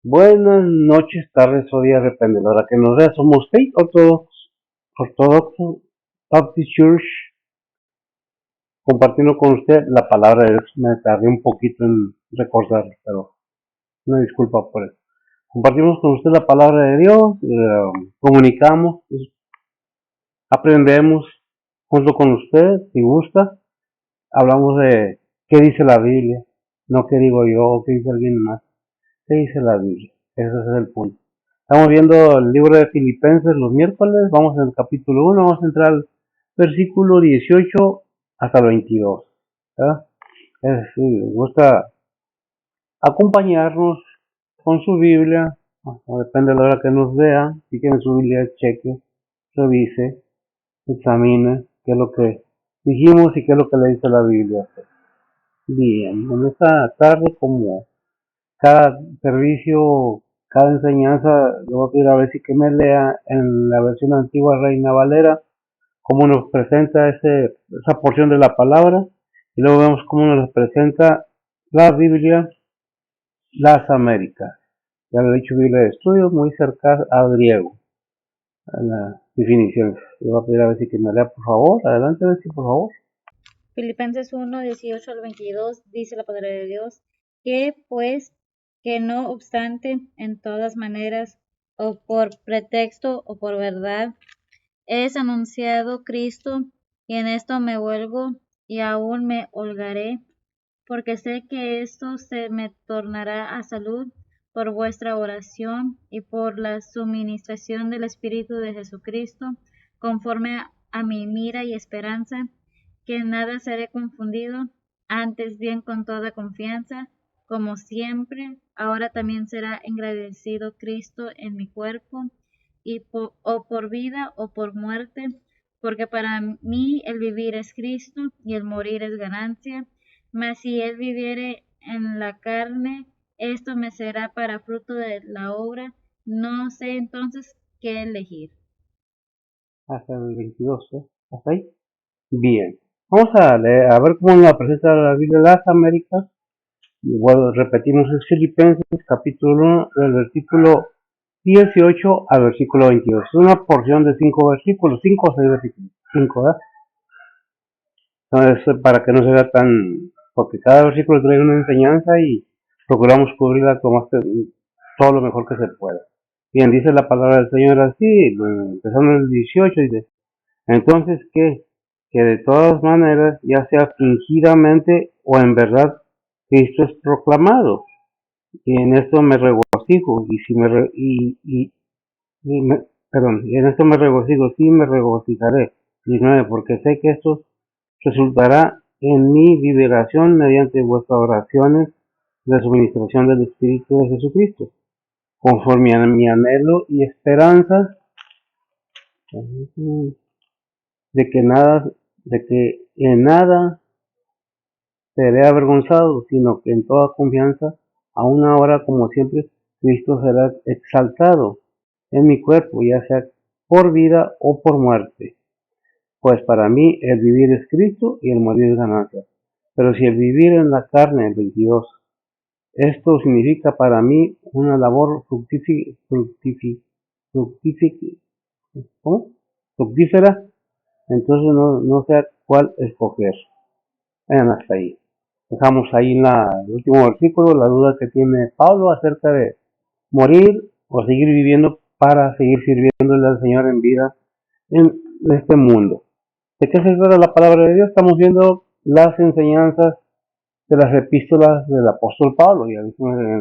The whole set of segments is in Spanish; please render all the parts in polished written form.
Buenas noches, tardes o días, depende de la hora que nos vea. Somos Faith Ortodoxo Baptist Church, compartiendo con usted la palabra de Dios. Me tardé un poquito en recordarlo, pero una disculpa por eso. Compartimos con usted la palabra de Dios, comunicamos, aprendemos junto con usted, si gusta. Hablamos de qué dice la Biblia, no qué digo yo o qué dice alguien más. ¿Qué dice la Biblia? Ese es el punto. Estamos viendo el libro de Filipenses los miércoles, vamos en el capítulo 1, vamos a entrar al versículo 18 hasta el 22. ¿Verdad? Es decir, gusta acompañarnos con su Biblia, o depende de la hora que nos vea, si tiene su Biblia, cheque, revise, examine qué es lo que dijimos y qué es lo que le dice la Biblia. Bien, en esta tarde, como cada servicio, cada enseñanza, le voy a pedir a ver si que me lea en la versión antigua Reina Valera cómo nos presenta esa porción de la palabra, y luego vemos cómo nos presenta la Biblia, las Américas. Ya lo he dicho, Biblia de estudio, muy cercana al griego, a las definiciones. Le voy a pedir a ver si que me lea, por favor. Adelante, Betsy, por favor. Filipenses 1, 18 al 22 dice la palabra de Dios, que pues que no obstante en todas maneras, o por pretexto o por verdad, es anunciado Cristo, y en esto me vuelvo y aún me holgaré, porque sé que esto se me tornará a salud por vuestra oración y por la suministración del Espíritu de Jesucristo, conforme a mi mira y esperanza, que en nada seré confundido, antes bien con toda confianza, como siempre, ahora también será engrandecido Cristo en mi cuerpo, y o por vida o por muerte, porque para mí el vivir es Cristo y el morir es ganancia. Mas si él viviere en la carne, esto me será para fruto de la obra. No sé entonces qué elegir. Hasta el 22, ¿eh? ¿Hasta ahí? Bien. Vamos a leer, a ver cómo nos presenta la Biblia de las Américas. Igual repetimos es Filipenses capítulo 1 del versículo 18 al versículo 22. Es una porción de 5 versículos, 5 o 6 versículos. 5, ¿verdad? Entonces, para que no se vea tan... Porque cada versículo trae una enseñanza y procuramos cubrirla todo lo mejor que se pueda. Bien, dice la palabra del Señor así, empezando en el 18, dice, entonces, ¿qué? Que de todas maneras, ya sea fingidamente o en verdad, Cristo es proclamado. Y en esto me regocijo, y si me, re- y me- perdón, y en esto me regocijo, sí me regocijaré. 19, porque sé que esto resultará en mi liberación mediante vuestras oraciones, la suministración del Espíritu de Jesucristo, conforme a mi anhelo y esperanza de que nada, de que en nada seré avergonzado, sino que en toda confianza, aún ahora como siempre, Cristo será exaltado en mi cuerpo, ya sea por vida o por muerte. Pues para mí el vivir es Cristo y el morir es ganancia. Pero si el vivir en la carne, el 22, esto significa para mí una labor ¿cómo? Fructífera, entonces no sé cuál escoger. Vean hasta ahí. Dejamos ahí en el último versículo la duda que tiene Pablo acerca de morir o seguir viviendo para seguir sirviéndole al Señor en vida en este mundo. ¿De qué se trata la palabra de Dios? Estamos viendo las enseñanzas de las epístolas del apóstol Pablo. Y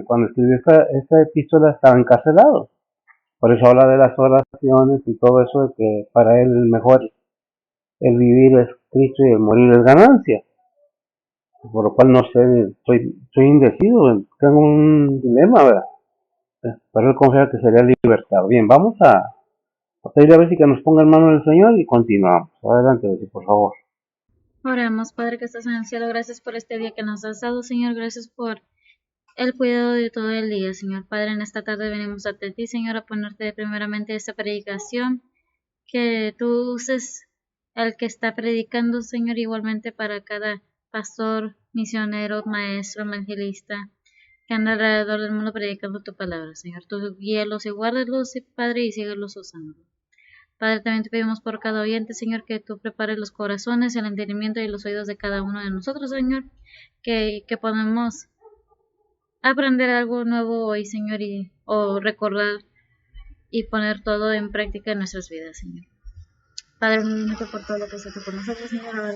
cuando escribió esta epístola estaba encarcelado. Por eso habla de las oraciones y todo eso, de que para él el mejor, el vivir es Cristo y el morir es ganancia. Por lo cual no sé, estoy indeciso, tengo un dilema, ¿verdad? Pero él confía que sería libertad. Bien, vamos a pedir a ver si que nos ponga en manos del Señor y continuamos. Adelante, Betty, por favor. Oremos, Padre que estás en el cielo, gracias por este día que nos has dado, Señor, gracias por el cuidado de todo el día, Señor. Padre, en esta tarde venimos a ti, Señor, a ponerte primeramente esta predicación, que tú uses el que está predicando, Señor, igualmente para cada pastor, misionero, maestro, evangelista, que andan alrededor del mundo predicando tu palabra, Señor. Tú guíalos y guárdalos, Padre, y síguelos usando. Padre, también te pedimos por cada oyente, Señor, que tú prepares los corazones, el entendimiento y los oídos de cada uno de nosotros, Señor, que podamos aprender algo nuevo hoy, Señor, o recordar y poner todo en práctica en nuestras vidas, Señor. Padre, gracias por todo lo que has hecho por nosotros, Señor. Ahora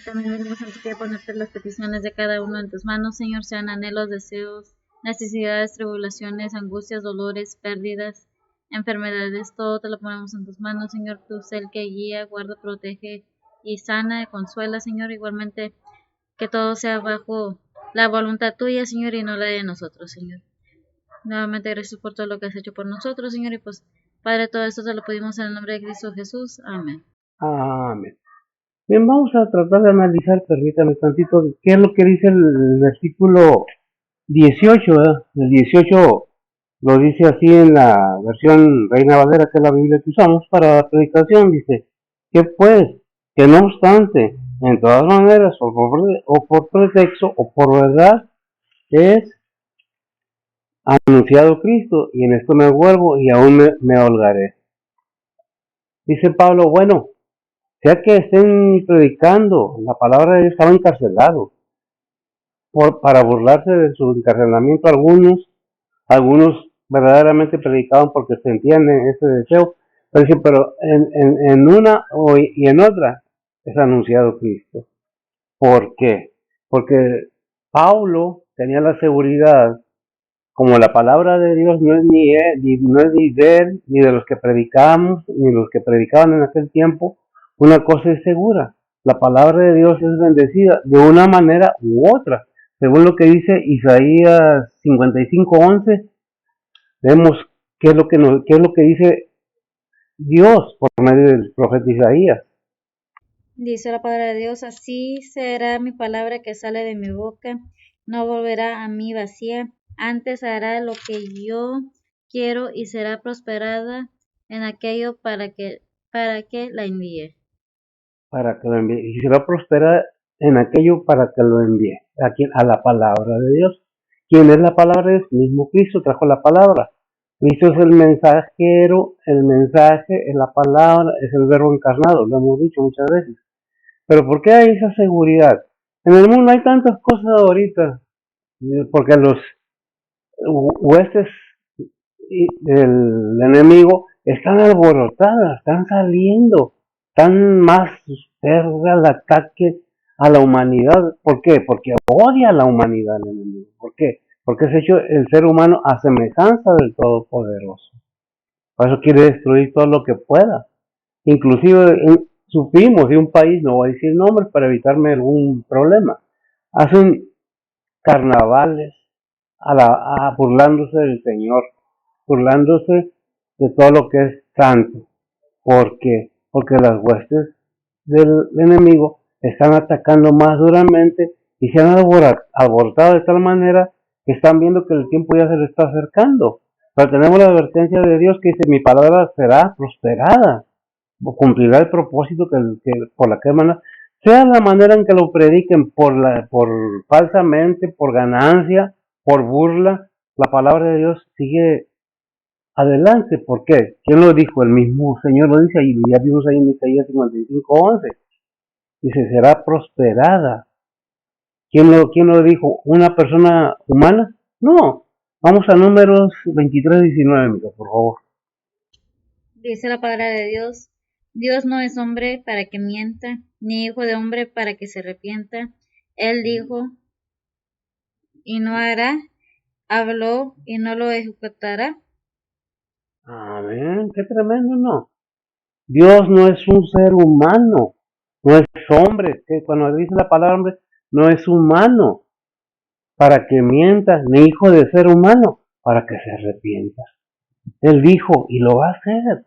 también venimos ante ti a ponerte las peticiones de cada uno en tus manos, Señor, sean anhelos, deseos, necesidades, tribulaciones, angustias, dolores, pérdidas, enfermedades, todo te lo ponemos en tus manos, Señor. Tú sé el que guía, guarda, protege y sana, consuela, Señor. Igualmente que todo sea bajo la voluntad tuya, Señor, y no la de nosotros, Señor. Nuevamente gracias por todo lo que has hecho por nosotros, Señor, y pues, Padre, todo esto te lo pedimos en el nombre de Cristo Jesús. Amén. Amén. Bien, vamos a tratar de analizar, permítame tantito, qué es lo que dice el versículo 18, ¿verdad? El 18 lo dice así en la versión Reina Valera, que es la Biblia que usamos para la predicación. Dice, que pues, que no obstante, en todas maneras, o por pretexto, o por verdad, es anunciado Cristo, y en esto me vuelvo y aún me holgaré. Dice Pablo, bueno, sea que estén predicando la palabra de Dios, estaba encarcelado para burlarse de su encarcelamiento. Algunos verdaderamente predicaban porque sentían ese deseo, pero dice, pero en una y en otra es anunciado Cristo. ¿Por qué? Porque Pablo tenía la seguridad, como la palabra de Dios no es no es ni de él, ni de los que predicamos, ni los que predicaban en aquel tiempo, una cosa es segura: la palabra de Dios es bendecida de una manera u otra. Según lo que dice Isaías 55:11, vemos qué es lo que dice Dios por medio del profeta Isaías. Dice la palabra de Dios, así será mi palabra que sale de mi boca, no volverá a mí vacía, antes hará lo que yo quiero y será prosperada en aquello para que la envíe. Para que lo envíe. Y será prosperada en aquello para que lo envíe. A la palabra de Dios. ¿Quién es la palabra de Dios? Mismo Cristo trajo la palabra. Cristo es el mensajero, el mensaje es la palabra, es el verbo encarnado, lo hemos dicho muchas veces. Pero ¿por qué hay esa seguridad? En el mundo hay tantas cosas ahorita, porque los huestes del enemigo están alborotadas, están saliendo, están más cerca al ataque a la humanidad. ¿Por qué? Porque odia a la humanidad el enemigo. ¿Por qué? Porque es hecho el ser humano a semejanza del Todopoderoso. Por eso quiere destruir todo lo que pueda. Inclusive supimos de un país, no voy a decir nombres para evitarme algún problema, hacen carnavales burlándose del Señor, burlándose de todo lo que es santo. ¿Por qué? Porque las huestes del enemigo están atacando más duramente y se han abortado de tal manera que están viendo que el tiempo ya se le está acercando. Pero tenemos la advertencia de Dios que dice, mi palabra será prosperada, o cumplirá el propósito por la que emana, sea la manera en que lo prediquen, por falsamente, por ganancia, por burla. La palabra de Dios sigue adelante. ¿Por qué? ¿Quién lo dijo? El mismo Señor lo dice, y ya vimos ahí en Isaías 55:11. Dice, será prosperada. ¿Quién lo dijo? ¿Una persona humana? No. Vamos a Números 23:19, por favor. Dice la palabra de Dios, Dios no es hombre para que mienta, ni hijo de hombre para que se arrepienta. Él dijo y no hará, habló y no lo ejecutará. Amén, qué tremendo, ¿no? Dios no es un ser humano, no es hombre, que cuando dice la palabra hombre, no es humano para que mienta, ni hijo de ser humano para que se arrepienta. Él dijo y lo va a hacer.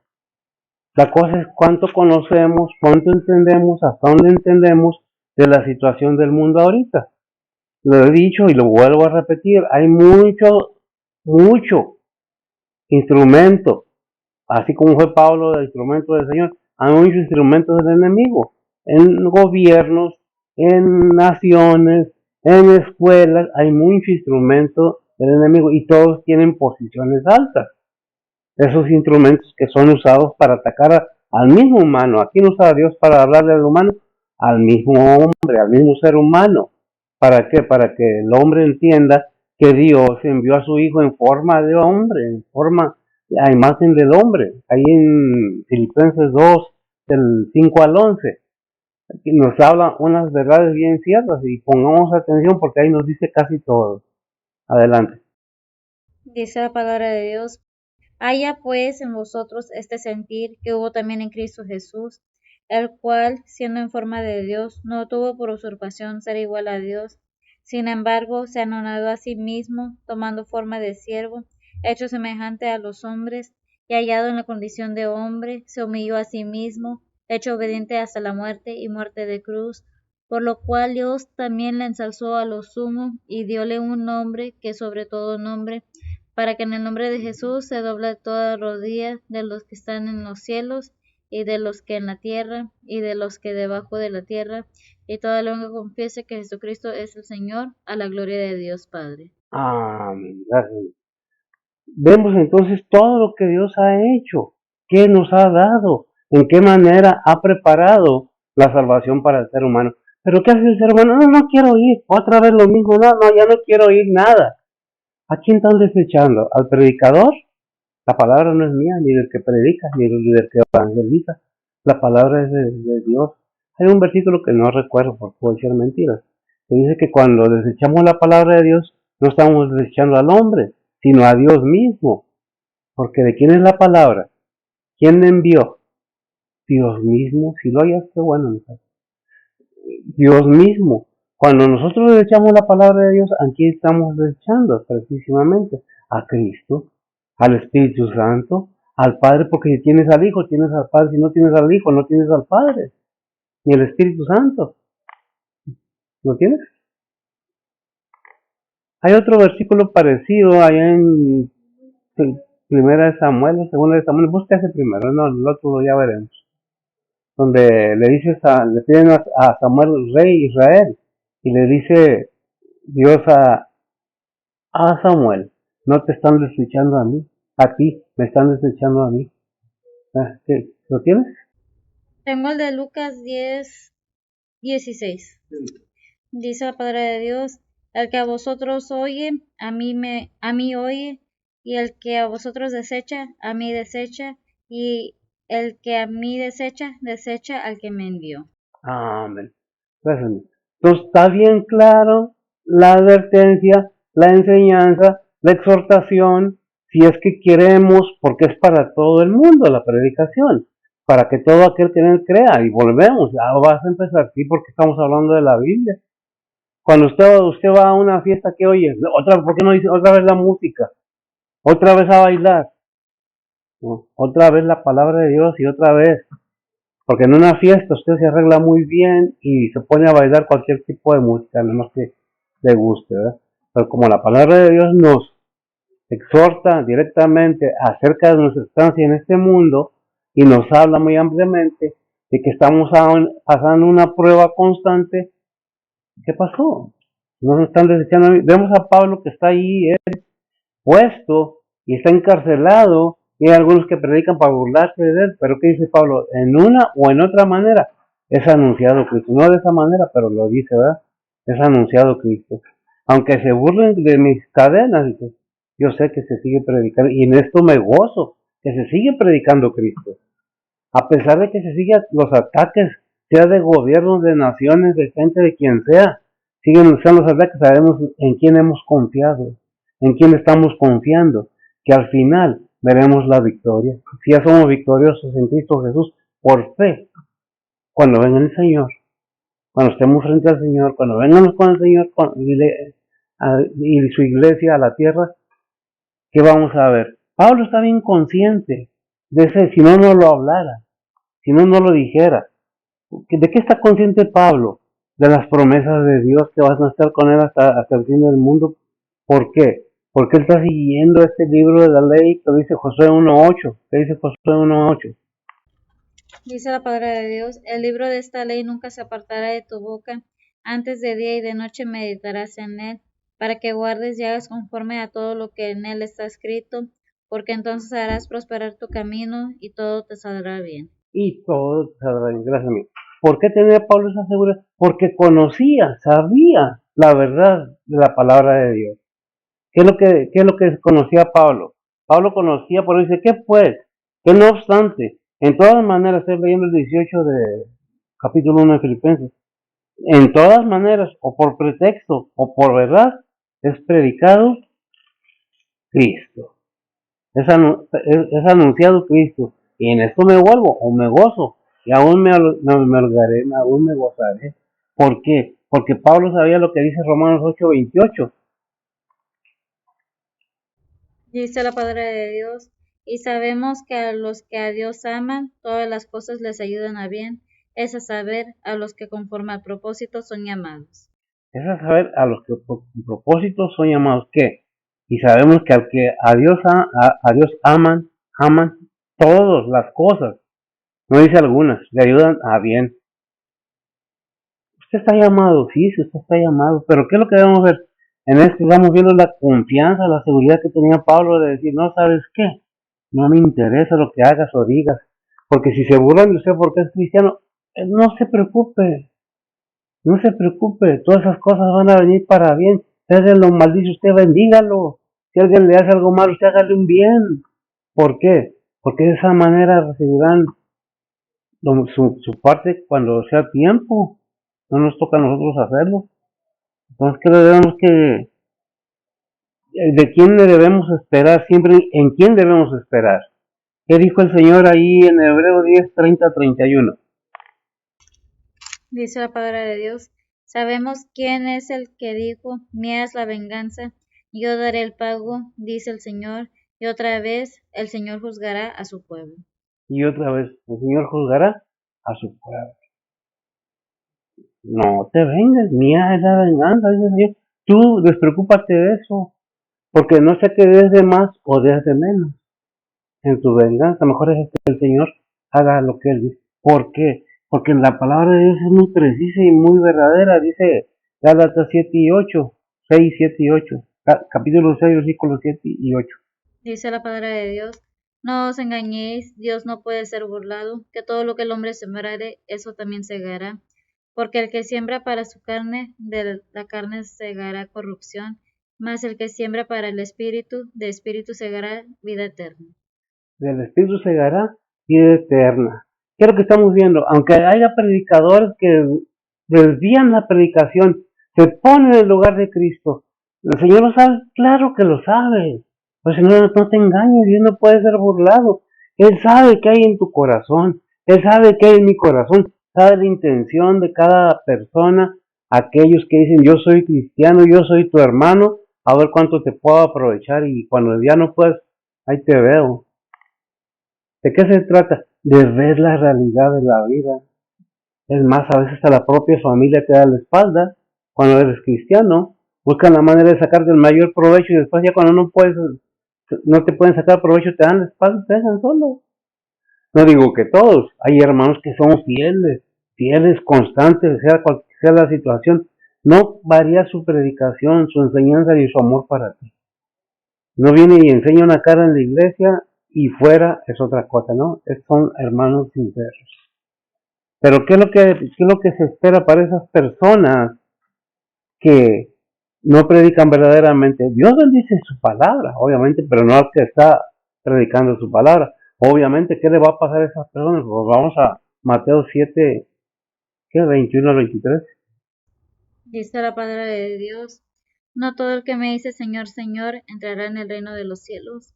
La cosa es cuánto conocemos, cuánto entendemos, hasta dónde entendemos de la situación del mundo ahorita. Lo he dicho y lo vuelvo a repetir, hay mucho instrumento, así como fue Pablo el instrumento del Señor, hay muchos instrumentos del enemigo, en gobiernos, en naciones, en escuelas, hay mucho instrumento del enemigo, y todos tienen posiciones altas. Esos instrumentos que son usados para atacar al mismo humano. ¿A quién usa a Dios para hablarle al humano? Al mismo hombre, al mismo ser humano. ¿Para qué? Para que el hombre entienda que Dios envió a su Hijo en forma de hombre, en forma, a imagen del hombre. Ahí en Filipenses 2, del 5 al 11, nos habla unas verdades bien ciertas y pongamos atención porque ahí nos dice casi todo. Adelante. Dice la palabra de Dios: haya pues en vosotros este sentir que hubo también en Cristo Jesús, el cual, siendo en forma de Dios, no tuvo por usurpación ser igual a Dios. Sin embargo, se anonadó a sí mismo, tomando forma de siervo, hecho semejante a los hombres, y hallado en la condición de hombre, se humilló a sí mismo, hecho obediente hasta la muerte y muerte de cruz, por lo cual Dios también le ensalzó a lo sumo y dióle un nombre que sobre todo nombre, para que en el nombre de Jesús se doble toda rodilla de los que están en los cielos y de los que en la tierra y de los que debajo de la tierra, y toda lengua confiese que Jesucristo es el Señor, a la gloria de Dios Padre. Amén. Gracias. Vemos entonces todo lo que Dios ha hecho, qué nos ha dado, en qué manera ha preparado la salvación para el ser humano. Pero ¿qué hace el ser humano? No, no quiero oír, otra vez lo mismo, no, ya no quiero oír nada. ¿A quién están desechando? ¿Al predicador? La palabra no es mía, ni del que predica, ni del que evangeliza. La palabra es de Dios. Hay un versículo que no recuerdo porque puede ser mentira, que dice que cuando desechamos la palabra de Dios, no estamos desechando al hombre, sino a Dios mismo. Porque ¿de quién es la palabra? ¿Quién la envió? Dios mismo. Si lo hayas, qué bueno. Dios mismo. Cuando nosotros desechamos la palabra de Dios, aquí estamos desechando precisamente a Cristo, al Espíritu Santo, al Padre, porque si tienes al Hijo, tienes al Padre. Si no tienes al Hijo, no tienes al Padre, ni el Espíritu Santo. ¿Lo tienes? Hay otro versículo parecido allá en Primera de Samuel, Segunda de Samuel. Busca ese primero, no, el otro ya veremos. Donde le piden a Samuel, rey Israel, y le dice Dios a Samuel: no te están desechando a mí, a ti, me están desechando a mí. ¿Qué? ¿Lo tienes? Tengo el de Lucas 10:16. Dice la palabra de Dios: el que a vosotros oye, a mí oye, y el que a vosotros desecha, a mí desecha, y el que a mí desecha, desecha al que me envió. Amén. Gracias. Entonces está bien claro la advertencia, la enseñanza, la exhortación, si es que queremos, porque es para todo el mundo la predicación, para que todo aquel que en él crea. Y volvemos, ya vas a empezar, sí, porque estamos hablando de la Biblia. Cuando usted va a una fiesta, ¿qué oye? ¿Por qué no dice otra vez la música? Otra vez a bailar. ¿No? Otra vez la palabra de Dios y otra vez. Porque en una fiesta usted se arregla muy bien y se pone a bailar cualquier tipo de música, menos que le guste, ¿verdad? Pero como la palabra de Dios nos exhorta directamente acerca de nuestra estancia en este mundo y nos habla muy ampliamente de que estamos pasando una prueba constante, ¿qué pasó? No nos están desechando. Vemos a Pablo que está ahí puesto y está encarcelado, y hay algunos que predican para burlarse de él, pero ¿qué dice Pablo? En una o en otra manera es anunciado Cristo, no de esa manera, pero lo dice, ¿verdad? Es anunciado Cristo. Aunque se burlen de mis cadenas, yo sé que se sigue predicando, y en esto me gozo, que se sigue predicando Cristo. A pesar de que se sigan los ataques, sea de gobiernos, de naciones, de gente, de quien sea, siguen siendo los ataques, sabemos en quién hemos confiado, en quién estamos confiando, que al final veremos la victoria. Si ya somos victoriosos en Cristo Jesús, por fe, cuando venga el Señor, cuando estemos frente al Señor, cuando vengamos con el Señor y su iglesia a la tierra, ¿qué vamos a ver? Pablo está bien consciente de ese, si no, no lo hablara, si no, no lo dijera. ¿De qué está consciente Pablo? De las promesas de Dios que van a estar con él hasta el fin del mundo. ¿Por qué? Porque él está siguiendo este libro de la ley que dice Josué 1.8. ¿Qué dice Josué 1.8? Dice la palabra de Dios: el libro de esta ley nunca se apartará de tu boca, antes de día y de noche meditarás en él, para que guardes y hagas conforme a todo lo que en él está escrito, porque entonces harás prosperar tu camino y todo te saldrá bien. Y todo te saldrá bien. Gracias a mí. ¿Por qué tenía Pablo esa seguridad? Porque conocía, sabía la verdad de la palabra de Dios. ¿Qué es lo que conocía Pablo? Pablo conocía, por eso dice, ¿qué pues? Que no obstante, en todas maneras, estoy leyendo el 18 de capítulo 1 de Filipenses, en todas maneras, o por pretexto, o por verdad, es predicado Cristo. Es anunciado Cristo. Y en esto me vuelvo, o me gozo, y aún me holgaré, aún me gozaré. ¿Por qué? Porque Pablo sabía lo que dice Romanos 8:28. Dice la palabra de Dios, y sabemos que a los que a Dios aman, todas las cosas les ayudan a bien, es a saber, a los que conforme al propósito son llamados. Es a saber a los que por propósito son llamados. ¿Qué? Y sabemos que al que a Dios aman todas las cosas. No dice algunas, le ayudan a bien. Usted está llamado, sí, usted está llamado, pero ¿qué es lo que debemos ver? En esto estamos viendo la confianza, la seguridad que tenía Pablo de decir, no, ¿sabes qué? No me interesa lo que hagas o digas, porque si se burlan de usted porque es cristiano, no se preocupe, no se preocupe, todas esas cosas van a venir para bien. Si alguien lo maldice, usted bendígalo. Si alguien le hace algo malo, usted hágale un bien. ¿Por qué? Porque de esa manera recibirán su parte cuando sea tiempo. No nos toca a nosotros hacerlo. Entonces, ¿de quién le debemos esperar? Siempre, ¿en quién debemos esperar? ¿Qué dijo el Señor ahí en Hebreo 10:30-31? Dice la palabra de Dios, sabemos quién es el que dijo, mía es la venganza, yo daré el pago, dice el Señor, y otra vez el Señor juzgará a su pueblo. Y otra vez, el Señor juzgará a su pueblo. No te vengas, mía es la venganza, dice el Señor. Tú despreocúpate de eso, porque no sé qué des de más o des de menos en tu venganza. Mejor es que el Señor haga lo que Él dice. ¿Por qué? Porque la palabra de Dios es muy precisa y muy verdadera. Dice Gálatas 7:8, 6, 7 y 8, capítulo 6, versículos 7 y 8. Dice la palabra de Dios, no os engañéis, Dios no puede ser burlado, que todo lo que el hombre sembrare, eso también segará. Porque el que siembra para su carne, de la carne segará corrupción, mas el que siembra para el espíritu, de espíritu segará vida eterna. Del Espíritu segará vida eterna. ¿Qué es lo que estamos viendo? Aunque haya predicadores que desvían la predicación, se ponen en el lugar de Cristo. El Señor lo sabe, claro que lo sabe. Pues Señor, no te engañes, Dios no puede ser burlado. Él sabe qué hay en tu corazón, Él sabe qué hay en mi corazón, sabe la intención de cada persona, aquellos que dicen yo soy cristiano, yo soy tu hermano, a ver cuánto te puedo aprovechar y cuando ya no puedes, ahí te veo. ¿De qué se trata? De ver la realidad de la vida. Es más, a veces a la propia familia te da la espalda cuando eres cristiano. Buscan la manera de sacarte el mayor provecho y después ya cuando no te pueden sacar provecho, te dan la espalda y te dejan solo. No digo que todos, hay hermanos que son fieles, constantes, sea cual sea la situación. No varía su predicación, su enseñanza y su amor para ti. No viene y enseña una cara en la iglesia y fuera es otra cosa, ¿no? Son hermanos sinceros. Pero ¿qué es lo que se espera para esas personas que no predican verdaderamente? Dios bendice su palabra, obviamente, pero no al que está predicando su palabra. Obviamente, ¿qué le va a pasar a esas personas? Pues vamos a Mateo 7, ¿qué? 21 al 23. Dice la palabra de Dios, no todo el que me dice Señor, Señor, entrará en el reino de los cielos,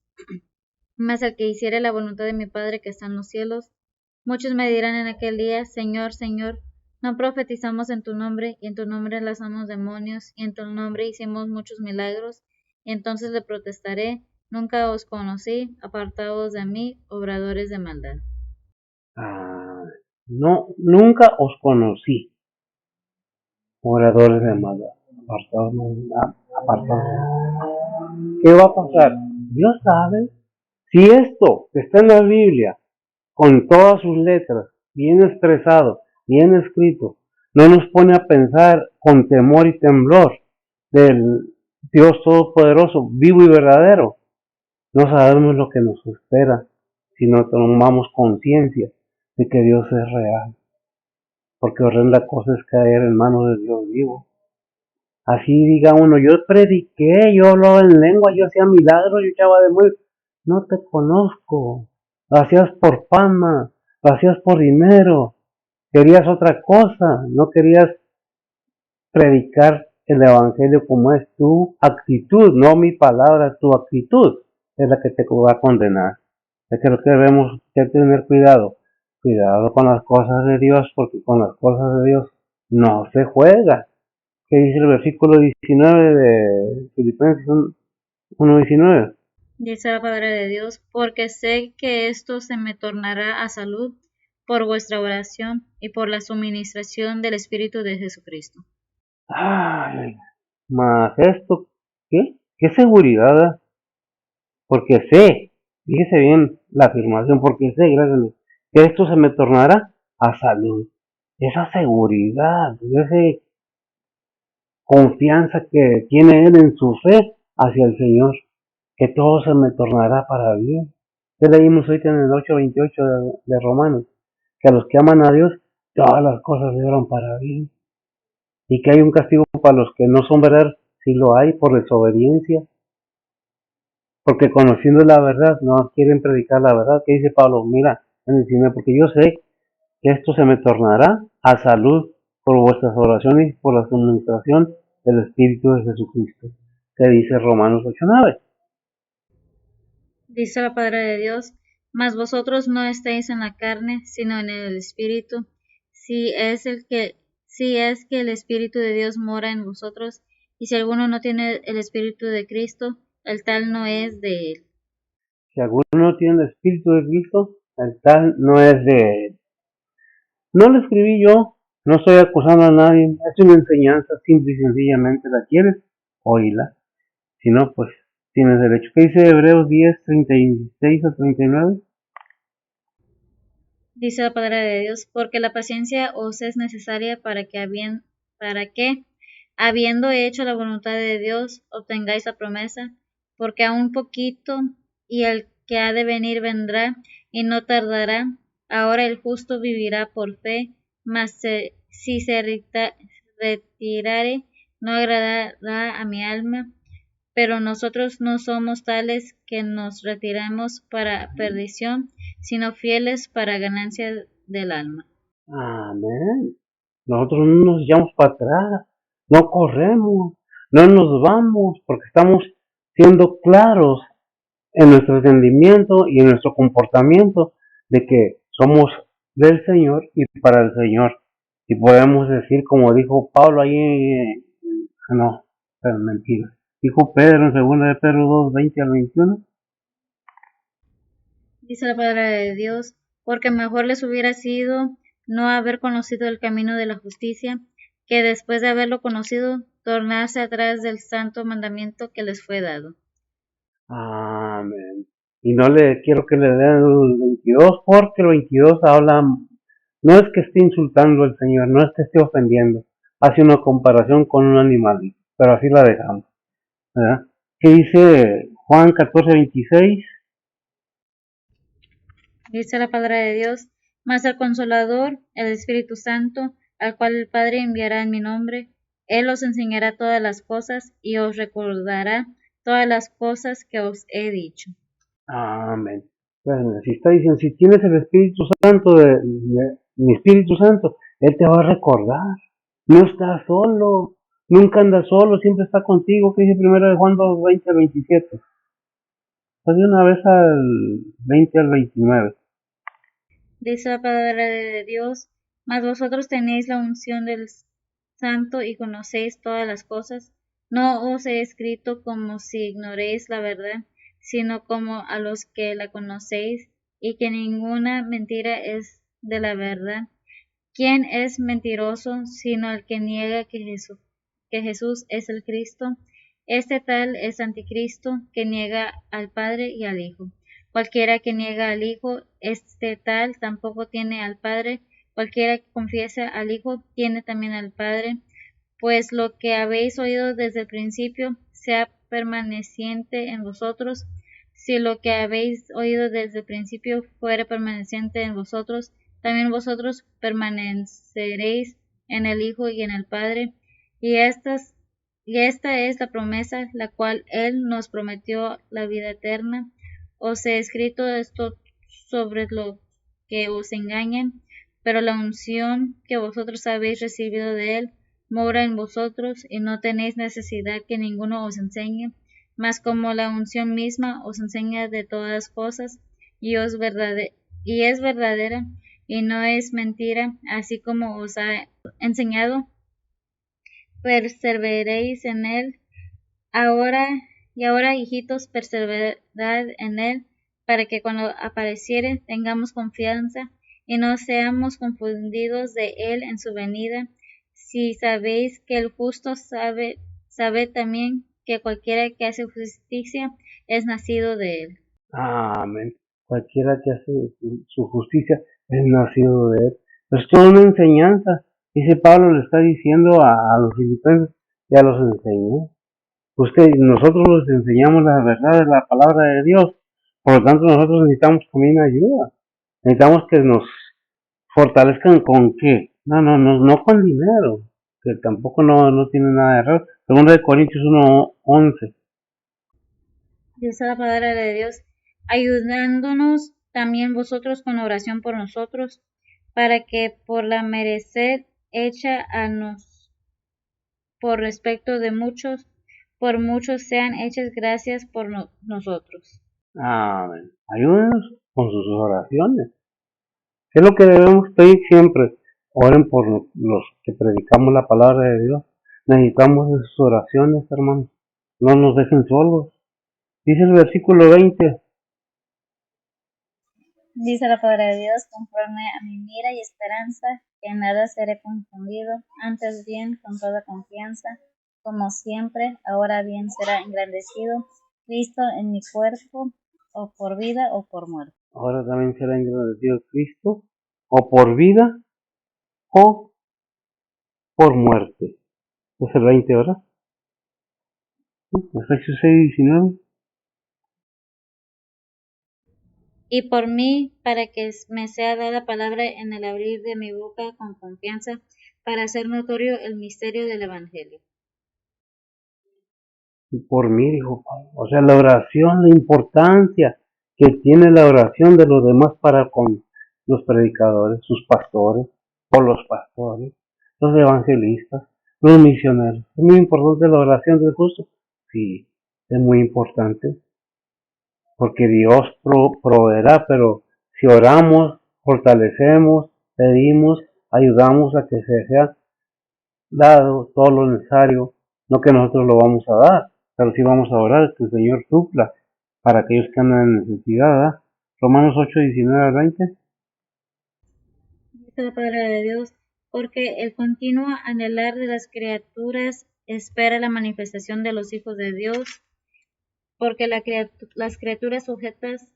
mas el que hiciere la voluntad de mi Padre que está en los cielos. Muchos me dirán en aquel día, Señor, Señor, no profetizamos en tu nombre, y en tu nombre lanzamos demonios, y en tu nombre hicimos muchos milagros. Y entonces le protestaré, nunca os conocí, apartados de mí, obradores de maldad. No, nunca os conocí, oradores de maldad. Apartados. ¿Qué va a pasar? Dios sabe. Si esto que está en la Biblia, con todas sus letras, bien expresado, bien escrito, no nos pone a pensar con temor y temblor del Dios Todopoderoso, vivo y verdadero. No sabemos lo que nos espera si no tomamos conciencia de que Dios es real, porque horrenda cosa es caer en manos de Dios vivo. Así diga uno, yo prediqué, yo hablaba en lengua, yo hacía milagros, yo echaba demonios. No te conozco. Lo hacías por fama, lo hacías por dinero, querías otra cosa, no querías predicar el evangelio como es tu actitud, no mi palabra, tu actitud es la que te va a condenar. Es que lo que debemos tener cuidado, cuidado con las cosas de Dios, porque con las cosas de Dios no se juega. ¿Qué dice el versículo 19 de Filipenses 1:19? Dice la palabra de Dios, porque sé que esto se me tornará a salud por vuestra oración y por la suministración del Espíritu de Jesucristo. Ay, más esto, ¿qué? ¿Qué seguridad? Porque sé, fíjese bien la afirmación, porque sé, gracias a Dios, que esto se me tornará a salud. Esa seguridad, esa confianza que tiene él en su fe hacia el Señor, que todo se me tornará para bien. Ya leímos ahorita en el 8:28 de Romanos, que a los que aman a Dios, todas las cosas le obran para bien. Y que hay un castigo para los que no son verdad, si lo hay, por desobediencia, porque conociendo la verdad no quieren predicar la verdad. Que dice Pablo, mira, en el cine, porque yo sé que esto se me tornará a salud por vuestras oraciones y por la suministración del Espíritu de Jesucristo, que dice Romanos 8:9. Dice la palabra de Dios, mas vosotros no estáis en la carne, sino en el Espíritu, si es que el Espíritu de Dios mora en vosotros, y si alguno no tiene el Espíritu de Cristo, el tal no es de él. Si alguno no tiene el Espíritu de Cristo, el tal no es de él. No lo escribí yo, no estoy acusando a nadie, es una enseñanza simple y sencillamente. ¿La quieres? Oíla. Si no, pues tienes derecho. ¿Qué dice Hebreos 10:36 a 39? Dice la palabra de Dios, porque la paciencia os es necesaria para que, habiendo hecho la voluntad de Dios, obtengáis la promesa, porque aún poquito, y el que ha de venir vendrá, y no tardará. Ahora el justo vivirá por fe, mas si se retirare, no agradará a mi alma. Pero nosotros no somos tales que nos retiremos para perdición, sino fieles para ganancia del alma. Amén. Nosotros no nos echamos para atrás, no corremos, no nos vamos, porque estamos siendo claros en nuestro entendimiento y en nuestro comportamiento de que somos del Señor y para el Señor. Y podemos decir, como dijo Pablo ahí, no, pero mentira. Dijo Pedro en 2 de Pedro 2:20 al 21. Dice la palabra de Dios, porque mejor les hubiera sido no haber conocido el camino de la justicia, que después de haberlo conocido, tornarse atrás del santo mandamiento que les fue dado. Amén. Y no le quiero que le den el 22, porque el 22 habla, no es que esté insultando al Señor, no es que esté ofendiendo, hace una comparación con un animal, pero así la dejamos, ¿verdad? ¿Qué dice Juan 14:26? Dice la palabra de Dios, mas el Consolador, el Espíritu Santo, al cual el Padre enviará en mi nombre, Él os enseñará todas las cosas y os recordará todas las cosas que os he dicho. Amén. Bueno, si está diciendo, si tienes el Espíritu Santo, mi Espíritu Santo, Él te va a recordar. No estás solo, nunca andas solo, siempre está contigo. ¿Qué dice primero de Juan 2:20 al 27? Pues de una vez al 20 al 29. Dice la palabra de Dios, mas vosotros tenéis la unción del Santo y conocéis todas las cosas. No os he escrito como si ignoréis la verdad, sino como a los que la conocéis, y que ninguna mentira es de la verdad. ¿Quién es mentiroso sino el que niega que Jesús es el Cristo? Este tal es anticristo, que niega al Padre y al Hijo. Cualquiera que niega al Hijo, este tal tampoco tiene al Padre. Cualquiera que confiesa al Hijo, tiene también al Padre. pues lo que habéis oído desde el principio sea permaneciente en vosotros. Si lo que habéis oído desde el principio fuere permaneciente en vosotros, también vosotros permaneceréis en el Hijo y en el Padre. Y esta es la promesa, la cual Él nos prometió, la vida eterna. Os he escrito esto sobre lo que os engañan, pero la unción que vosotros habéis recibido de Él mora en vosotros, y no tenéis necesidad que ninguno os enseñe, mas como la unción misma os enseña de todas cosas, y es verdadera, y no es mentira, así como os ha enseñado, perseveréis en Él. Ahora, hijitos, perseverad en Él, para que cuando apareciere tengamos confianza y no seamos confundidos de Él en su venida. Si sabéis que el justo sabe también que cualquiera que hace justicia es nacido de Él. Amén. Cualquiera que hace su justicia es nacido de Él. Es toda una enseñanza. Dice Pablo, le está diciendo a los filipenses, ya los enseñó. Nosotros les enseñamos la verdad de la palabra de Dios. Por lo tanto, nosotros necesitamos también ayuda. Necesitamos que nos fortalezcan con qué. No con dinero, que tampoco no tiene nada de error. Segundo de Corintios 1:11. Dice la palabra de Dios, ayudándonos también vosotros con oración por nosotros, para que por la mereced hecha a nos por respecto de muchos, por muchos sean hechas gracias por nosotros. Amén. Ayúdenos con sus oraciones. ¿Qué es lo que debemos pedir siempre? Oren por los que predicamos la palabra de Dios. Necesitamos de sus oraciones, hermanos. No nos dejen solos. Dice el versículo 20. Dice la palabra de Dios, conforme a mi mira y esperanza, que en nada seré confundido, antes bien con toda confianza, como siempre, ahora bien será engrandecido Cristo en mi cuerpo, o por vida o por muerte. Ahora también será engrandecido Cristo, o por vida o por muerte. Es el 20, ¿verdad? Efesios 6:19. Y por mí, para que me sea dada palabra en el abrir de mi boca con confianza, para hacer notorio el misterio del Evangelio. Y por mí, dijo Pablo. O sea, la oración, la importancia que tiene la oración de los demás para con los predicadores, sus pastores, o los pastores, los evangelistas, los misioneros. ¿Es muy importante la oración del justo? Sí, es muy importante. Porque Dios proveerá, pero si oramos, fortalecemos, pedimos, ayudamos a que se sea dado todo lo necesario, no que nosotros lo vamos a dar, pero sí vamos a orar que el Señor supla para aquellos que andan en necesidad, ¿verdad? Romanos 8:19-20. Dice la palabra de Dios, porque el continuo anhelar de las criaturas espera la manifestación de los hijos de Dios, porque las criaturas sujetas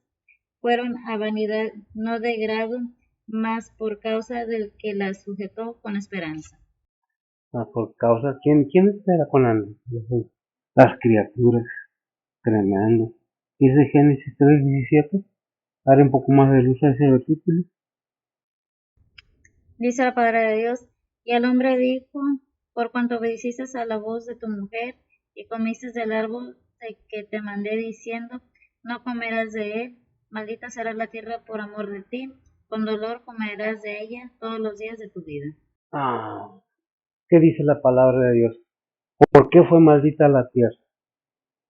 fueron a vanidad, no de grado, mas por causa del que las sujetó con esperanza. Por causa, ¿quién espera con las criaturas? Tremendo. Dice Génesis 3:17. Daré un poco más de luz a ese versículo. Dice la palabra de Dios, y el hombre dijo, por cuanto obedeciste a la voz de tu mujer, y comiste del árbol de que te mandé diciendo, no comerás de él, maldita será la tierra por amor de ti, con dolor comerás de ella todos los días de tu vida. ¿Qué dice la palabra de Dios? ¿Por qué fue maldita la tierra?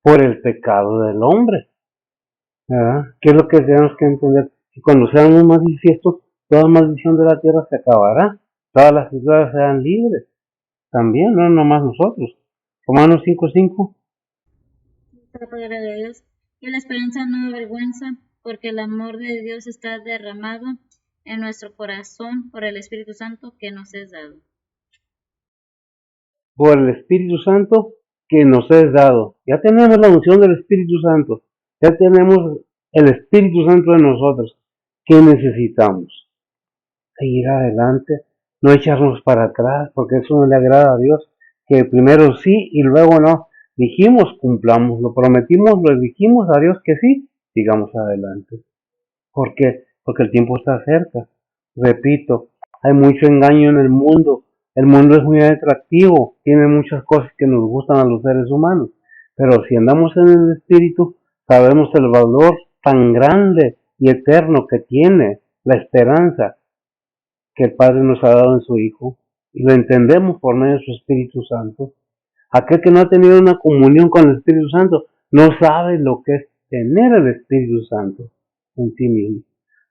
Por el pecado del hombre. ¿Verdad? ¿Qué es lo que tenemos que entender? Que cuando seamos manifiestos, toda maldición de la tierra se acabará. Todas las criaturas serán libres. También, no nomás nosotros. Romanos 5:5. Dice la palabra de Dios, y la esperanza no avergüenza, porque el amor de Dios está derramado en nuestro corazón por el Espíritu Santo que nos es dado. Por el Espíritu Santo que nos es dado. Ya tenemos la unción del Espíritu Santo. Ya tenemos el Espíritu Santo en nosotros. ¿Qué necesitamos? Seguir adelante, no echarnos para atrás, porque eso no le agrada a Dios. que primero sí y luego no. Dijimos, cumplamos, lo prometimos, lo dijimos a Dios que sí, sigamos adelante. ¿Por qué? Porque el tiempo está cerca. Repito, hay mucho engaño en el mundo. El mundo es muy atractivo, tiene muchas cosas que nos gustan a los seres humanos. Pero si andamos en el Espíritu, sabemos el valor tan grande y eterno que tiene la esperanza que el Padre nos ha dado en su Hijo. Y lo entendemos por medio de su Espíritu Santo. Aquel que no ha tenido una comunión con el Espíritu Santo no sabe lo que es tener el Espíritu Santo en sí mismo.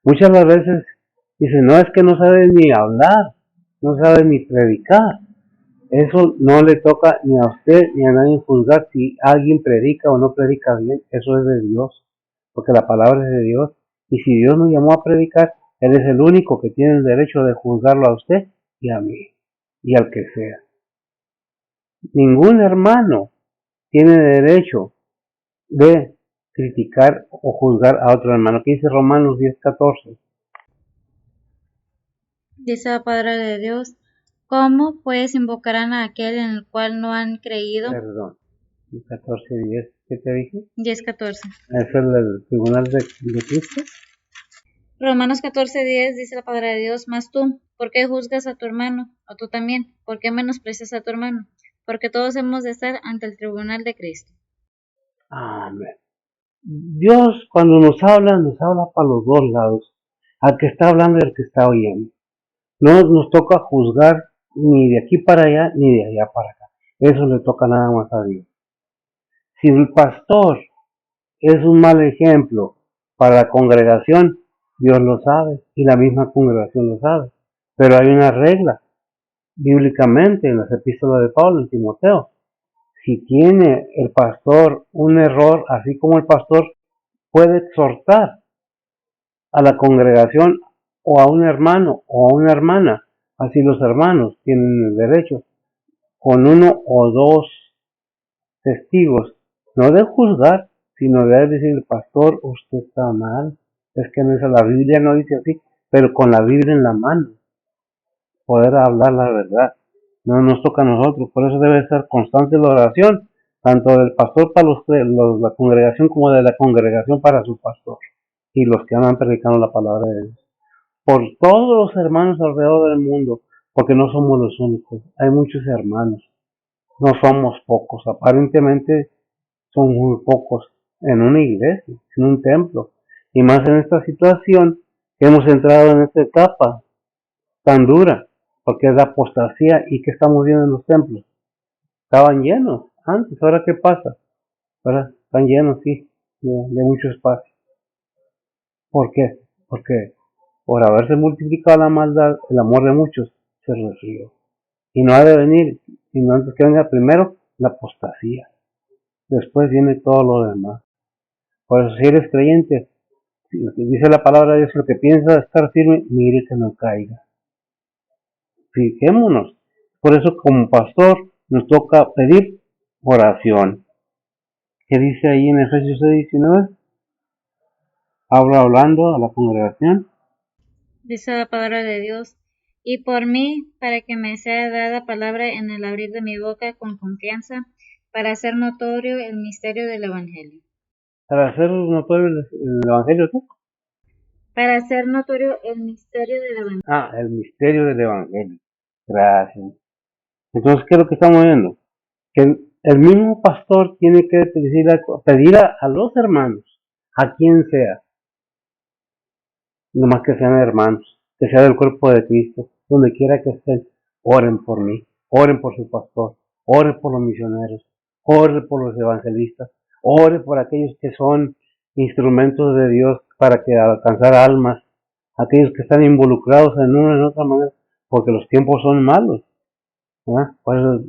Muchas veces dicen, no, es que no sabe ni hablar, no sabe ni predicar. Eso no le toca ni a usted ni a nadie juzgar si alguien predica o no predica bien. Eso es de Dios, porque la palabra es de Dios. Y si Dios nos llamó a predicar, Él es el único que tiene el derecho de juzgarlo a usted y a mí, y al que sea. Ningún hermano tiene derecho de criticar o juzgar a otro hermano. ¿Qué dice Romanos 10:14? Dice la palabra de Dios, ¿cómo pues invocarán a aquel en el cual no han creído? Perdón, 14:10. ¿Qué te dije? 10:14. ¿Es el tribunal de Cristo? Romanos 14:10 dice la palabra de Dios, mas tú, ¿por qué juzgas a tu hermano? O tú también, ¿por qué menosprecias a tu hermano? Porque todos hemos de estar ante el tribunal de Cristo. Amén. Dios cuando nos habla para los dos lados, al que está hablando y al que está oyendo. No nos toca juzgar ni de aquí para allá ni de allá para acá. Eso le toca nada más a Dios. Si el pastor es un mal ejemplo para la congregación, Dios lo sabe y la misma congregación lo sabe. Pero hay una regla bíblicamente en las epístolas de Pablo en Timoteo. Si tiene el pastor un error, así como el pastor puede exhortar a la congregación o a un hermano o a una hermana, así los hermanos tienen el derecho, con uno o dos testigos, no de juzgar, sino de decir, pastor, usted está mal, es que no es la Biblia, no dice así, pero con la Biblia en la mano, poder hablar la verdad. No nos toca a nosotros, por eso debe ser constante la oración, tanto del pastor para la congregación como de la congregación para su pastor y los que andan predicando la palabra de Dios. Por todos los hermanos alrededor del mundo, porque no somos los únicos, hay muchos hermanos, no somos pocos, aparentemente son muy pocos en una iglesia, en un templo, y más en esta situación que hemos entrado en esta etapa tan dura, porque es la apostasía y que estamos viendo en los templos. Estaban llenos antes, ahora qué pasa, ahora están llenos, sí, de mucho espacio. ¿Por qué? Porque por haberse multiplicado la maldad, el amor de muchos se resfrió. Y no ha de venir, sino antes que venga primero la apostasía. Después viene todo lo demás. Por eso si eres creyente, si lo que dice la palabra de Dios, lo que piensa estar firme, mire que no caiga. Fijémonos. Por eso como pastor nos toca pedir oración. ¿Qué dice ahí en Efesios 6:19? Habla hablando a la congregación. Dice la palabra de Dios, y por mí, para que me sea dada palabra en el abrir de mi boca con confianza, para hacer notorio el misterio del Evangelio. Para hacer notorio el Evangelio, ¿qué? Para hacer notorio el misterio del Evangelio. Ah, el misterio del Evangelio. Gracias. Entonces, ¿qué es lo que estamos viendo? Que el mismo pastor tiene que pedir a los hermanos, a quien sea, nomás que sean hermanos, que sea del cuerpo de Cristo, donde quiera que estén, oren por mí, oren por su pastor, oren por los misioneros, oren por los evangelistas, oren por aquellos que son instrumentos de Dios para que alcanzar almas, aquellos que están involucrados en una o en otra manera, porque los tiempos son malos. Por eso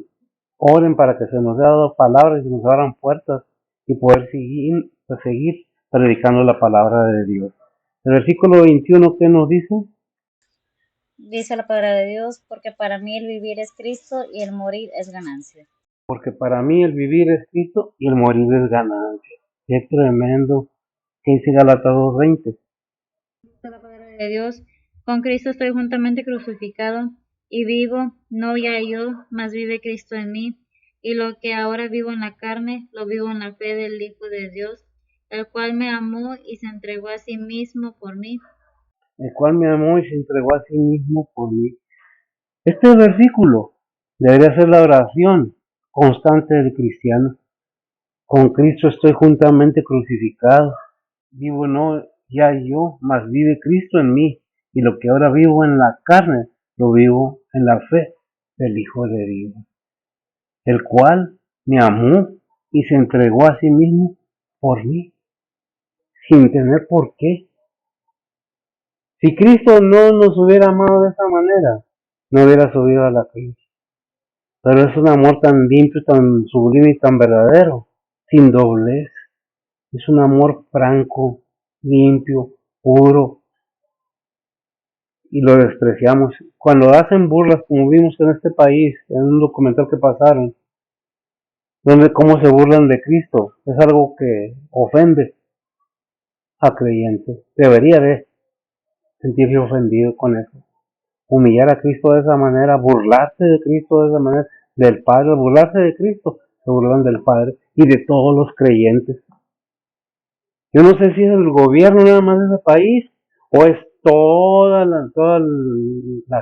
oren para que se nos haya dado palabras y nos abran puertas y poder seguir predicando la palabra de Dios. El versículo 21, ¿qué nos dice? Dice la palabra de Dios, porque para mí el vivir es Cristo y el morir es ganancia. Porque para mí el vivir es Cristo y el morir es ganancia. Qué tremendo. ¿Qué dice Gálatas 2:20? Dice la palabra de Dios, con Cristo estoy juntamente crucificado, y vivo, no ya yo, mas vive Cristo en mí. Y lo que ahora vivo en la carne, lo vivo en la fe del Hijo de Dios, el cual me amó y se entregó a sí mismo por mí. El cual me amó y se entregó a sí mismo por mí. Este versículo debería ser la oración constante del cristiano. Con Cristo estoy juntamente crucificado. Vivo no ya yo, mas vive Cristo en mí. Y lo que ahora vivo en la carne, lo vivo en la fe del Hijo de Dios, el cual me amó y se entregó a sí mismo por mí, sin tener por qué. Si Cristo no nos hubiera amado de esa manera, no hubiera subido a la cruz. Pero es un amor tan limpio, tan sublime y tan verdadero, sin doblez. Es un amor franco, limpio, puro, y lo despreciamos. Cuando hacen burlas, como vimos en este país, en un documental que pasaron, donde cómo se burlan de Cristo, es algo que ofende a creyentes. Debería de sentirse ofendido con eso. Humillar a Cristo de esa manera, burlarse de Cristo de esa manera, del Padre, burlarse de Cristo, se burlan del Padre y de todos los creyentes. Yo no sé si es el gobierno nada más de ese país o es toda la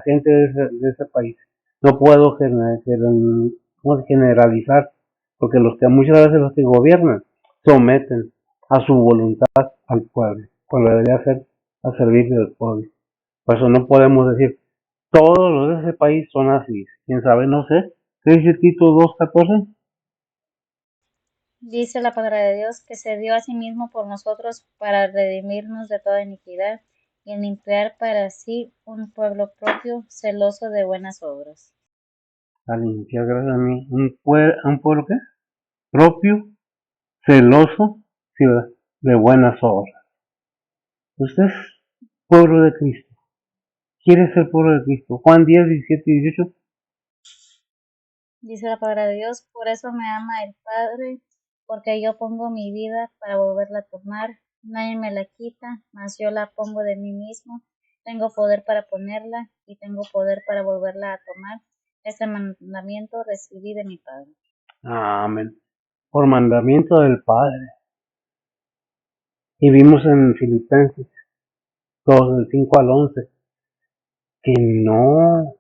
gente de ese país. No puedo generalizar, porque muchas veces los que gobiernan someten a su voluntad al pueblo, cuando debería ser al servicio del pueblo. Por eso no podemos decir todos los de ese país son así. ¿Quién sabe? No sé. ¿Qué dice Tito 2:14? Dice la palabra de Dios que se dio a sí mismo por nosotros para redimirnos de toda iniquidad y limpiar para sí un pueblo propio, celoso de buenas obras. Al limpiar gracias a mí. ¿Un pueblo qué? Propio, celoso, sí, ¿verdad? De buenas obras. Usted es pueblo de Cristo. Quiere ser pueblo de Cristo. Juan 10, 17 y 18. Dice la palabra de Dios, por eso me ama el Padre, porque yo pongo mi vida para volverla a tomar. Nadie me la quita, mas yo la pongo de mí mismo. Tengo poder para ponerla y tengo poder para volverla a tomar. Este mandamiento recibí de mi Padre. Amén. Por mandamiento del Padre. Y vimos en Filipenses 2, del 5 al 11, que no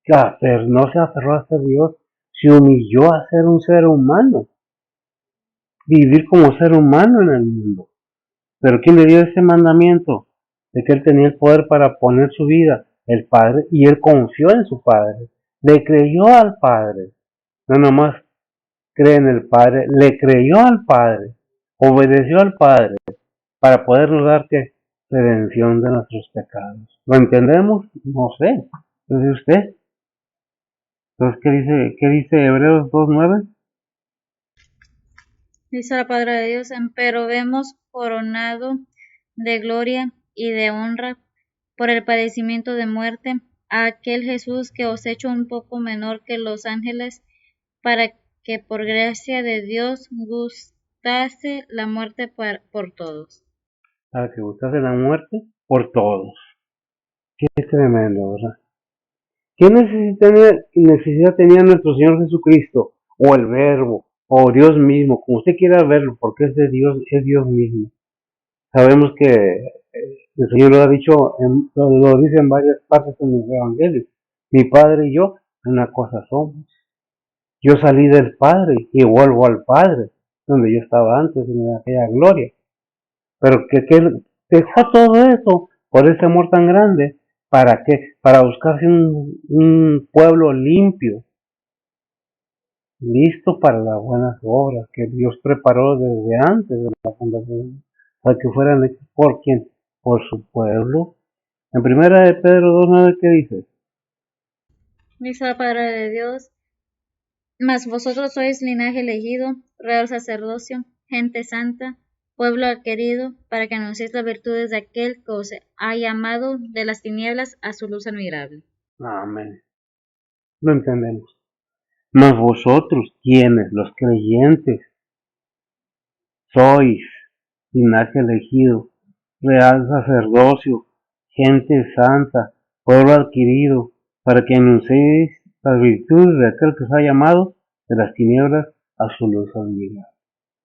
se aferró a ser Dios, se humilló a ser un ser humano, vivir como ser humano en el mundo. Pero ¿quién le dio ese mandamiento? De que él tenía el poder para poner su vida, el Padre, y él confió en su Padre, le creyó al Padre, no nomás cree en el Padre, le creyó al Padre, obedeció al Padre, para podernos dar que redención de nuestros pecados. ¿Lo entendemos? No sé. Entonces usted, entonces, ¿qué dice Hebreos 2:9? Dice la palabra de Dios, empero vemos coronado de gloria y de honra por el padecimiento de muerte a aquel Jesús que os hecho un poco menor que los ángeles, para que por gracia de Dios gustase la muerte por todos. Para que gustase la muerte por todos. Qué tremendo, ¿verdad? ¿Qué necesidad tenía nuestro Señor Jesucristo? O el Verbo, o Dios mismo, como usted quiera verlo, porque es de Dios, es Dios mismo. Sabemos que el Señor lo ha dicho, lo dice en varias partes en los evangelios. Mi Padre y yo, una cosa somos. Yo salí del Padre y vuelvo al Padre, donde yo estaba antes, en aquella gloria. Pero que dejó todo eso por ese amor tan grande. ¿Para qué? Para buscarse un pueblo limpio, listo para las buenas obras que Dios preparó desde antes de la fundación, para que fueran hechos por quién, por su pueblo. En primera de Pedro 2:9, ¿qué dice? Dice la palabra de Dios, mas vosotros sois linaje elegido, real sacerdocio, gente santa, pueblo adquirido, para que anunciéis las virtudes de aquel que os ha llamado de las tinieblas a su luz admirable. Amén. Lo entendemos. Mas vosotros, quienes, los creyentes, sois linaje elegido, real sacerdocio, gente santa, pueblo adquirido, para que anunciéis las virtudes de aquel que os ha llamado de las tinieblas a su luz admirable.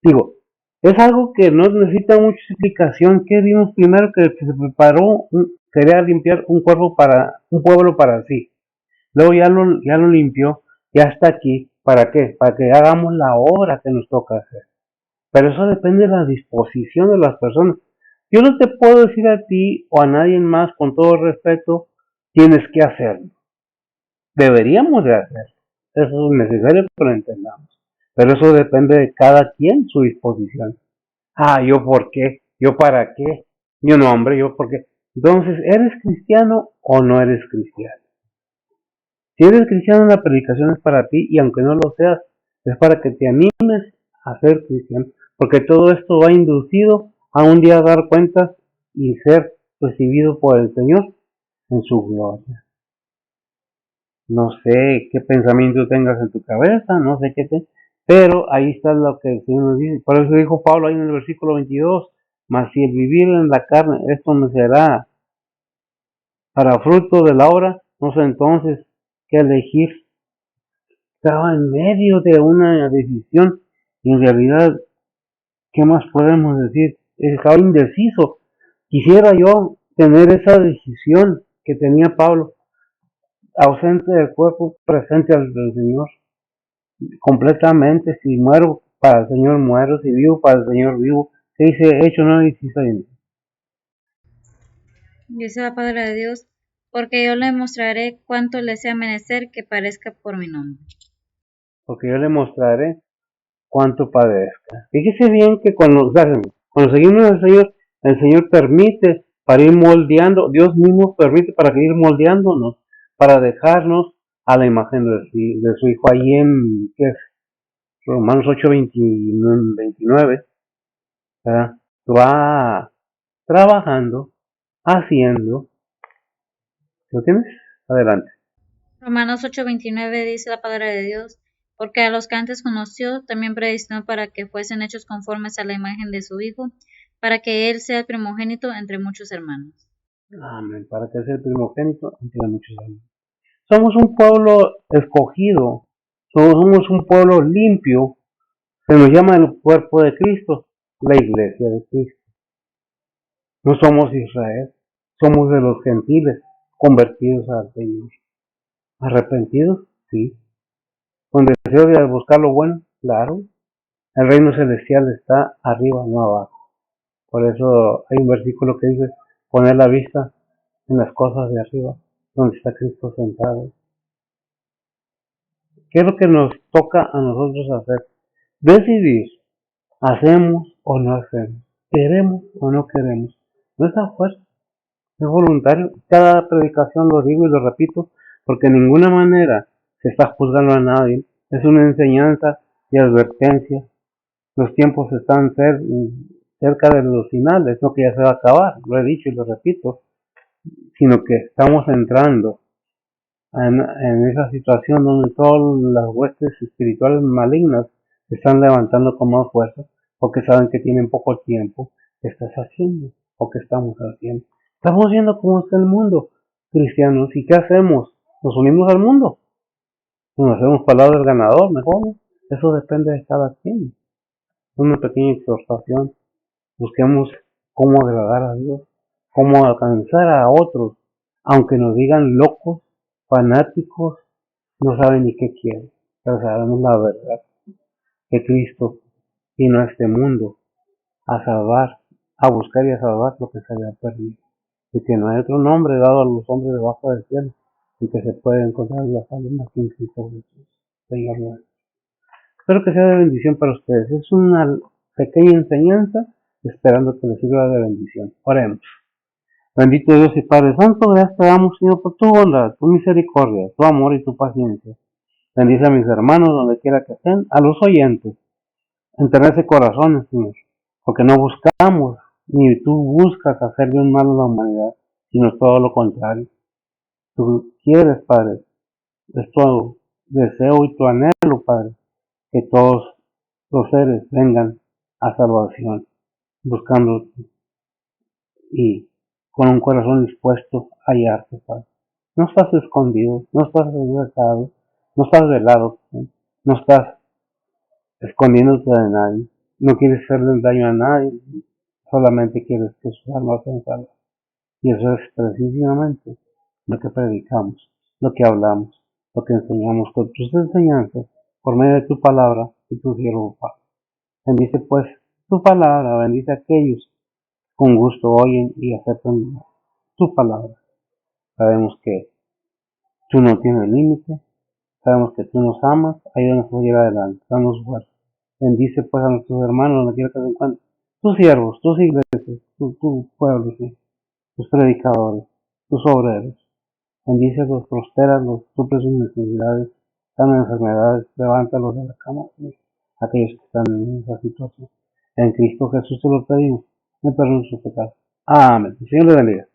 Digo, es algo que no necesita mucha explicación. Que vimos primero que se preparó, quería limpiar un pueblo para sí. Luego ya lo limpió, ya está aquí. ¿Para qué? Para que hagamos la obra que nos toca hacer. Pero eso depende de la disposición de las personas. Yo no te puedo decir a ti o a nadie más, con todo respeto, tienes que hacerlo. Deberíamos de hacerlo. Eso es necesario que lo entendamos. Pero eso depende de cada quien, su disposición. ¿Yo por qué? ¿Yo para qué? Yo no, hombre, ¿yo por qué? Entonces, ¿eres cristiano o no eres cristiano? Si eres cristiano, la predicación es para ti, y aunque no lo seas, es para que te animes a ser cristiano, porque todo esto va inducido a un día dar cuentas y ser recibido por el Señor en su gloria. No sé qué pensamiento tengas en tu cabeza, no sé pero ahí está lo que el Señor nos dice. Por eso dijo Pablo ahí en el versículo 22, mas si el vivir en la carne, esto me será para fruto de la obra, no sé entonces qué elegir. Estaba en medio de una decisión y en realidad, ¿qué más podemos decir? Estaba indeciso. Quisiera yo tener esa decisión que tenía Pablo, ausente del cuerpo, presente al del Señor, completamente. Si muero para el Señor, muero; si vivo para el Señor, vivo. ¿Qué dice Hechos 9:16? Dice la palabra de Dios, porque yo le mostraré cuánto le sea menester que parezca por mi nombre. Porque yo le mostraré cuánto padezca. Fíjese bien que cuando seguimos al Señor, el Señor permite para ir moldeando, Dios mismo permite para que ir moldeándonos, para dejarnos a la imagen de su Hijo. Ahí en Romanos 8:29, ¿verdad? Va trabajando, haciendo. ¿Lo tienes? Adelante. Romanos 8:29 dice la palabra de Dios, porque a los que antes conoció, también predestinó para que fuesen hechos conformes a la imagen de su Hijo, para que Él sea el primogénito entre muchos hermanos. Amén. Para que sea el primogénito entre muchos hermanos. Somos un pueblo escogido, somos un pueblo limpio. Se nos llama el cuerpo de Cristo, la iglesia de Cristo. No somos Israel, somos de los gentiles, convertidos al Señor. ¿Arrepentidos? Sí. ¿Con deseo de buscar lo bueno? Claro. El reino celestial está arriba, no abajo. Por eso hay un versículo que dice: poner la vista en las cosas de arriba, donde está Cristo sentado. ¿Qué es lo que nos toca a nosotros hacer? Decidir. ¿Hacemos o no hacemos? ¿Queremos o no queremos? No es a fuerza, es voluntario. Cada predicación lo digo y lo repito, porque de ninguna manera se está juzgando a nadie. Es una enseñanza y advertencia. Los tiempos están cerca de los finales, no que ya se va a acabar, lo he dicho y lo repito, sino que estamos entrando en esa situación donde todas las huestes espirituales malignas se están levantando con más fuerza, porque saben que tienen poco tiempo. ¿Qué estás haciendo? ¿O qué estamos haciendo? Estamos viendo cómo está el mundo, cristianos, ¿y qué hacemos? ¿Nos unimos al mundo? ¿Nos hacemos palabras del ganador? Mejor. Eso depende de cada quien. Una pequeña exhortación. Busquemos cómo agradar a Dios, cómo alcanzar a otros, aunque nos digan locos, fanáticos, no saben ni qué quieren, pero sabemos la verdad, que Cristo vino a este mundo a salvar, a buscar y a salvar lo que se había perdido, y que no hay otro nombre dado a los hombres debajo del cielo, y que se puede encontrar la salud aquí en Cristo Jesús, Señor nuestro. Espero que sea de bendición para ustedes. Es una pequeña enseñanza, esperando que les sirva de bendición. Oremos. Bendito Dios y Padre Santo, gracias te damos, Señor, por tu bondad, tu misericordia, tu amor y tu paciencia. Bendice a mis hermanos donde quiera que estén, a los oyentes. Enternece corazones, Señor, porque no buscamos, ni tú buscas hacerle un mal a la humanidad, sino todo lo contrario. Tú quieres, Padre, es tu deseo y tu anhelo, Padre, que todos los seres vengan a salvación, buscando y con un corazón dispuesto a hallarte, Padre. No estás escondido, no estás desvelado, no estás velado, no estás escondiéndote de nadie, no quieres hacerle daño a nadie, solamente quieres que sus almas sean salvas. Y eso es precisamente lo que predicamos, lo que hablamos, lo que enseñamos con tus enseñanzas, por medio de tu palabra y tu siervo Pablo. Bendice pues tu palabra, bendice a aquellos que con gusto oyen y aceptan tu palabra. Sabemos que tú no tienes límite, sabemos que tú nos amas, ayúdanos a seguir adelante, danos fuerza. Bendice pues a nuestros hermanos donde quiera que se encuentren, tus siervos, tus iglesias, tu pueblo, ¿sí? Tus predicadores, tus obreros. Bendícelos, prospéralos, suple sus necesidades, sana enfermedades, levántalos de la cama, ¿sí? Aquellos que están en esa situación. En Cristo Jesús te lo pedimos, me perdonen sus pecados. Amén. El Señor le bendiga.